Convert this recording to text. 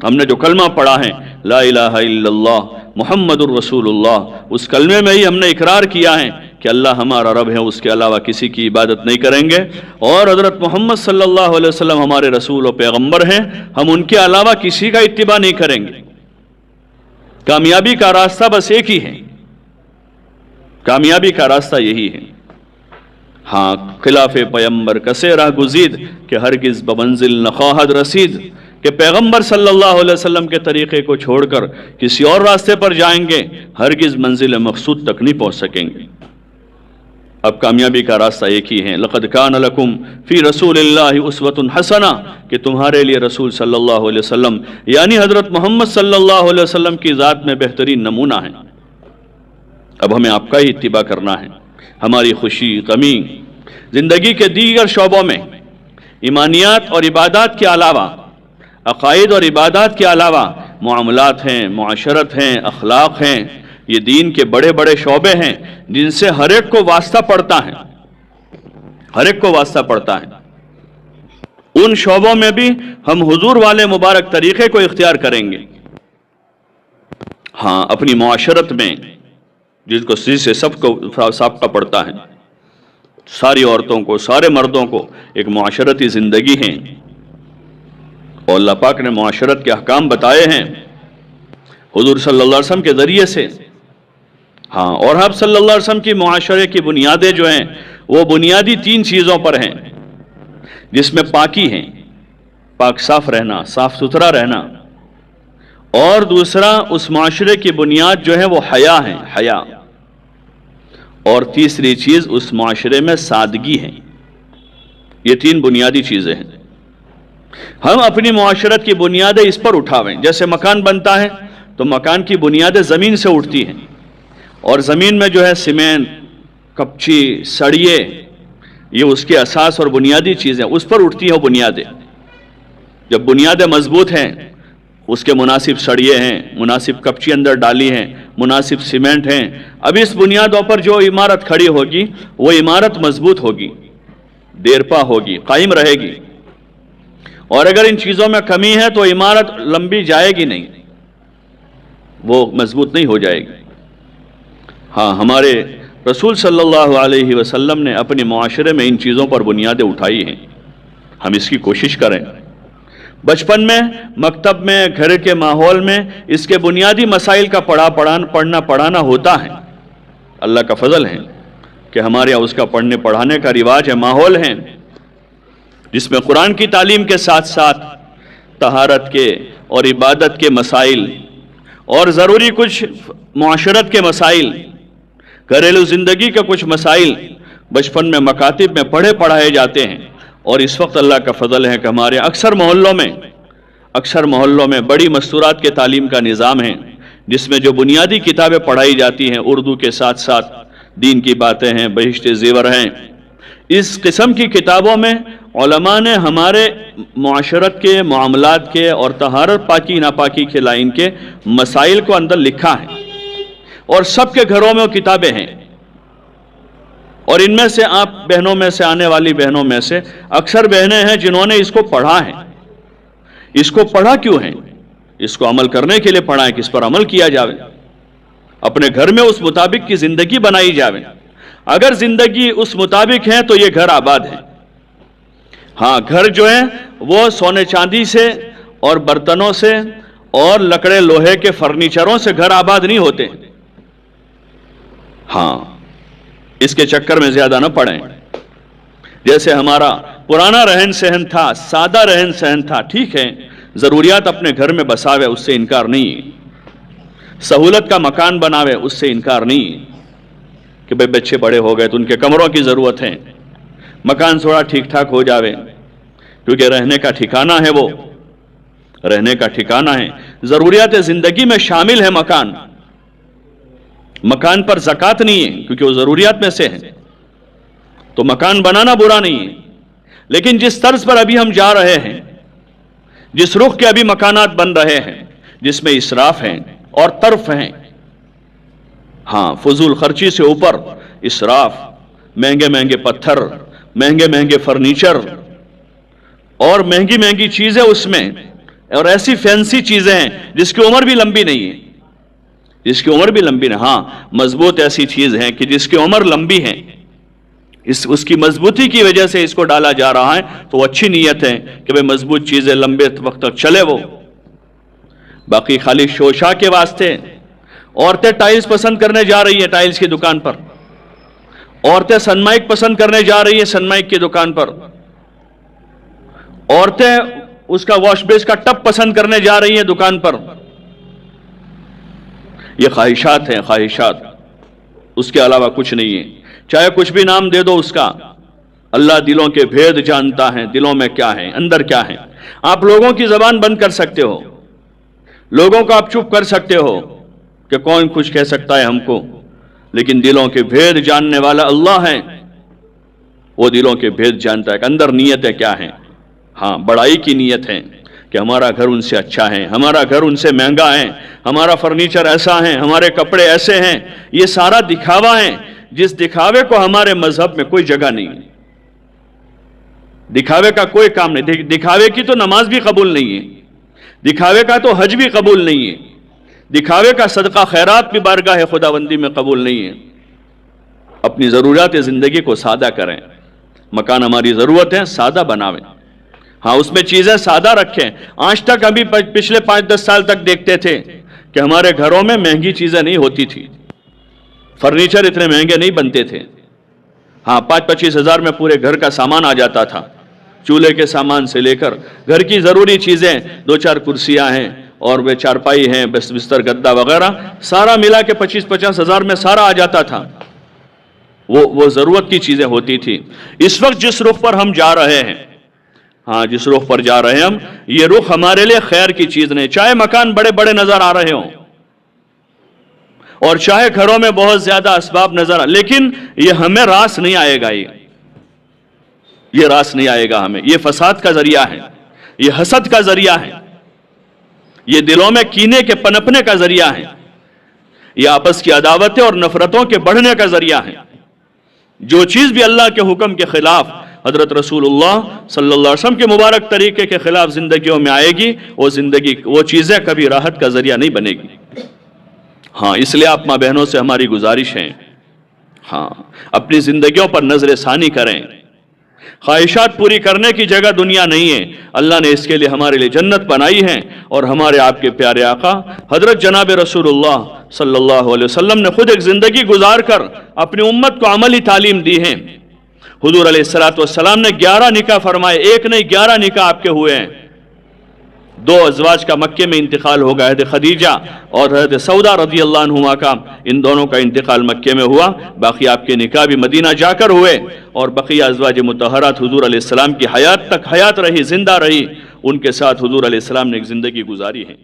ہم نے جو کلمہ پڑھا ہے لا الہ الا اللہ محمد الرسول اللہ، اس کلمے میں ہی ہم نے اقرار کیا ہے کہ اللہ ہمارا رب ہے، اس کے علاوہ کسی کی عبادت نہیں کریں گے، اور حضرت محمد صلی اللہ علیہ وسلم ہمارے رسول و پیغمبر ہیں، ہم ان کے علاوہ کسی کا اتباع نہیں کریں گے۔ کامیابی کا راستہ بس ایک ہی ہے، کامیابی کا راستہ یہی ہے۔ ہاں، خلاف پیغمبر کسے راہ گزید کہ ہرگز بمنزل نخواہد رسید، کہ پیغمبر صلی اللہ علیہ وسلم کے طریقے کو چھوڑ کر کسی اور راستے پر جائیں گے ہرگز منزل مقصود تک نہیں پہنچ سکیں گے۔ اب کامیابی کا راستہ ایک ہی ہے، لقد کان لکم فی رسول اللہ اسوۃ حسنہ، کہ تمہارے لیے رسول صلی اللہ علیہ وسلم یعنی حضرت محمد صلی اللہ علیہ وسلم کی ذات میں بہترین نمونہ ہے۔ اب ہمیں آپ کا ہی اتباع کرنا ہے۔ ہماری خوشی، غمی، زندگی کے دیگر شعبوں میں ایمانیات اور عبادات کے علاوہ، عقائد اور عبادات کے علاوہ معاملات ہیں، معاشرت ہیں، اخلاق ہیں، یہ دین کے بڑے بڑے شعبے ہیں جن سے ہر ایک کو واسطہ پڑتا ہے، ہر ایک کو واسطہ پڑتا ہے۔ ان شعبوں میں بھی ہم حضور والے مبارک طریقے کو اختیار کریں گے۔ ہاں، اپنی معاشرت میں جس کو سے سب کو سابقہ پڑتا ہے، ساری عورتوں کو، سارے مردوں کو ایک معاشرتی زندگی ہے، اور اللہ پاک نے معاشرت کے احکام بتائے ہیں حضور صلی اللہ علیہ وسلم کے ذریعے سے۔ ہاں، اور آپ صلی اللہ علیہ وسلم کی معاشرے کی بنیادیں جو ہیں وہ بنیادی 3 چیزوں پر ہیں، جس میں پاکی ہیں، پاک صاف رہنا، صاف ستھرا رہنا، اور دوسرا اس معاشرے کی بنیاد جو ہے وہ حیا ہے، حیا، اور تیسری چیز اس معاشرے میں سادگی ہے۔ یہ 3 بنیادی چیزیں ہیں۔ ہم اپنی معاشرت کی بنیادیں اس پر اٹھاویں۔ جیسے مکان بنتا ہے تو مکان کی بنیادیں زمین سے اٹھتی ہیں، اور زمین میں جو ہے سیمنٹ، کپچی، سڑیے، یہ اس کے اساس اور بنیادی چیزیں، اس پر اٹھتی ہیں بنیادیں۔ جب بنیادیں مضبوط ہیں، اس کے مناسب سڑیے ہیں، مناسب کپچی اندر ڈالی ہیں، مناسب سیمنٹ ہیں، اب اس بنیادوں پر جو عمارت کھڑی ہوگی وہ عمارت مضبوط ہوگی، دیرپا ہوگی، قائم رہے گی۔ اور اگر ان چیزوں میں کمی ہے تو عمارت لمبی جائے گی نہیں، وہ مضبوط نہیں ہو جائے گی۔ ہاں، ہمارے رسول صلی اللہ علیہ وسلم نے اپنے معاشرے میں ان چیزوں پر بنیادیں اٹھائی ہیں، ہم اس کی کوشش کریں۔ بچپن میں، مکتب میں، گھر کے ماحول میں اس کے بنیادی مسائل کا پڑھنا پڑھانا ہوتا ہے۔ اللہ کا فضل ہے کہ ہمارے یہاں اس کا پڑھنے پڑھانے کا رواج ہے، ماحول ہے، جس میں قرآن کی تعلیم کے ساتھ ساتھ طہارت کے اور عبادت کے مسائل اور ضروری کچھ معاشرت کے مسائل، گھریلو زندگی کے کچھ مسائل بچپن میں مکاتب میں پڑھائے جاتے ہیں۔ اور اس وقت اللہ کا فضل ہے کہ ہمارے اکثر محلوں میں بڑی مستورات کے تعلیم کا نظام ہے، جس میں جو بنیادی کتابیں پڑھائی جاتی ہیں اردو کے ساتھ ساتھ دین کی باتیں ہیں، بہشت زیور ہیں۔ اس قسم کی کتابوں میں علماء نے ہمارے معاشرت کے، معاملات کے اور طہارت، پاکی ناپاکی کے لائن کے مسائل کو اندر لکھا ہے، اور سب کے گھروں میں وہ کتابیں ہیں۔ اور ان میں سے آپ بہنوں میں سے، آنے والی بہنوں میں سے اکثر بہنیں ہیں جنہوں نے اس کو پڑھا ہے۔ اس کو پڑھا کیوں ہے؟ اس کو عمل کرنے کے لیے پڑھا ہے کہ اس پر عمل کیا جاوے، اپنے گھر میں اس مطابق کی زندگی بنائی جاوے۔ اگر زندگی اس مطابق ہے تو یہ گھر آباد ہے۔ ہاں، گھر جو ہے وہ سونے چاندی سے اور برتنوں سے اور لکڑے لوہے کے فرنیچروں سے گھر آباد نہیں ہوتے۔ ہاں، اس کے چکر میں زیادہ نہ پڑیں۔ جیسے ہمارا پرانا رہن سہن تھا، سادہ رہن سہن تھا، ٹھیک ہے، ضروریات اپنے گھر میں بساوے، اس سے انکار نہیں، سہولت کا مکان بناوے، اس سے انکار نہیں کہ بھئی بچے بڑے ہو گئے تو ان کے کمروں کی ضرورت ہے، مکان تھوڑا ٹھیک ٹھاک ہو جاوے، کیونکہ رہنے کا ٹھکانہ ہے، وہ رہنے کا ٹھکانہ ہے، ضروریات زندگی میں شامل ہے مکان۔ مکان پر زکوٰۃ نہیں ہے کیونکہ وہ ضروریات میں سے ہے، تو مکان بنانا برا نہیں ہے، لیکن جس طرز پر ابھی ہم جا رہے ہیں، جس رخ کے ابھی مکانات بن رہے ہیں، جس میں اسراف ہیں اور طرف ہیں، ہاں، فضول خرچی سے اوپر اسراف، مہنگے مہنگے پتھر، مہنگے مہنگے فرنیچر اور مہنگی مہنگی چیزیں اس میں، اور ایسی فینسی چیزیں ہیں جس کی عمر بھی لمبی نہیں ہے، جس کی عمر بھی لمبی نہیں. ہاں مضبوط ایسی چیز ہے کہ جس کی عمر لمبی ہے، اس کی مضبوطی کی وجہ سے اس کو ڈالا جا رہا ہے، تو وہ اچھی نیت ہے کہ بھئی مضبوط چیزیں لمبے وقت تک چلے. وہ باقی خالی شوشا کے واسطے عورتیں ٹائلز پسند کرنے جا رہی ہیں ٹائلز کی دکان پر، عورتیں سنمائک پسند کرنے جا رہی ہیں سنمائک کی دکان پر، عورتیں اس کا واش بیس کا ٹب پسند کرنے جا رہی ہیں دکان پر. یہ خواہشات ہیں، خواہشات، اس کے علاوہ کچھ نہیں ہے. چاہے کچھ بھی نام دے دو اس کا، اللہ دلوں کے بھید جانتا ہے، دلوں میں کیا ہے، اندر کیا ہے. آپ لوگوں کی زبان بند کر سکتے ہو، لوگوں کو آپ چپ کر سکتے ہو کہ کون کچھ کہہ سکتا ہے ہم کو، لیکن دلوں کے بھید جاننے والا اللہ ہے. وہ دلوں کے بھید جانتا ہے کہ اندر نیتیں کیا ہیں. ہاں بڑائی کی نیت ہے کہ ہمارا گھر ان سے اچھا ہے، ہمارا گھر ان سے مہنگا ہے، ہمارا فرنیچر ایسا ہے، ہمارے کپڑے ایسے ہیں. یہ سارا دکھاوا ہے، جس دکھاوے کو ہمارے مذہب میں کوئی جگہ نہیں ہے. دکھاوے کا کوئی کام نہیں. دکھاوے کی تو نماز بھی قبول نہیں ہے، دکھاوے کا تو حج بھی قبول نہیں ہے، دکھاوے کا صدقہ خیرات بھی بارگاہ خداوندی میں قبول نہیں ہے. اپنی ضروریات زندگی کو سادہ کریں. مکان ہماری ضرورت ہے، سادہ بناویں. ہاں اس میں چیزیں سادہ رکھیں. آج تک ابھی پچھلے 5-10 سال تک دیکھتے تھے کہ ہمارے گھروں میں مہنگی چیزیں نہیں ہوتی تھی، فرنیچر اتنے مہنگے نہیں بنتے تھے. ہاں 25-25 ہزار میں پورے گھر کا سامان آ جاتا تھا، چولہے کے سامان سے لے کر گھر کی ضروری چیزیں، 2-4 کرسیاں ہیں اور وہ چارپائی ہیں، بستر گدا وغیرہ، سارا ملا کے 25-50 ہزار میں سارا آ جاتا تھا. وہ ضرورت کی چیزیں ہوتی تھی. اس وقت جس رخ پر ہم جا رہے ہیں، ہاں جس رخ پر جا رہے ہیں ہم، یہ رخ ہمارے لیے خیر کی چیز نہیں. چاہے مکان بڑے بڑے نظر آ رہے ہوں اور چاہے گھروں میں بہت زیادہ اسباب نظر آ، لیکن یہ ہمیں راس نہیں آئے گا. یہ راس نہیں آئے گا ہمیں. یہ فساد کا ذریعہ ہے، یہ حسد کا ذریعہ ہے، یہ دلوں میں کینے کے پنپنے کا ذریعہ ہے، یہ آپس کی عداوتیں اور نفرتوں کے بڑھنے کا ذریعہ ہے. جو چیز بھی اللہ کے حکم کے خلاف، حضرت رسول اللہ صلی اللہ علیہ وسلم کے مبارک طریقے کے خلاف زندگیوں میں آئے گی، وہ چیزیں کبھی راحت کا ذریعہ نہیں بنے گی. ہاں اس لیے آپ ماں بہنوں سے ہماری گزارش ہے، ہاں اپنی زندگیوں پر نظر ثانی کریں. خواہشات پوری کرنے کی جگہ دنیا نہیں ہے. اللہ نے اس کے لیے ہمارے لیے جنت بنائی ہے، اور ہمارے آپ کے پیارے آقا حضرت جناب رسول اللہ صلی اللہ علیہ وسلم نے خود ایک زندگی گزار کر اپنی امت کو عملی تعلیم دی ہے. حضور علیہ السلام نے 11 نکاح فرمائے، ایک نہیں 11 نکاح آپ کے ہوئے ہیں. 2 ازواج کا مکے میں انتقال ہو گیا، حضرت خدیجہ اور حضرت سودا رضی اللہ عنہما کا، ان دونوں کا انتقال مکے میں ہوا. باقی آپ کے نکاح بھی مدینہ جا کر ہوئے، اور بقیہ ازواج مطہرات حضور علیہ السلام کی حیات تک حیات رہی، زندہ رہی. ان کے ساتھ حضور علیہ السلام نے ایک زندگی گزاری ہے.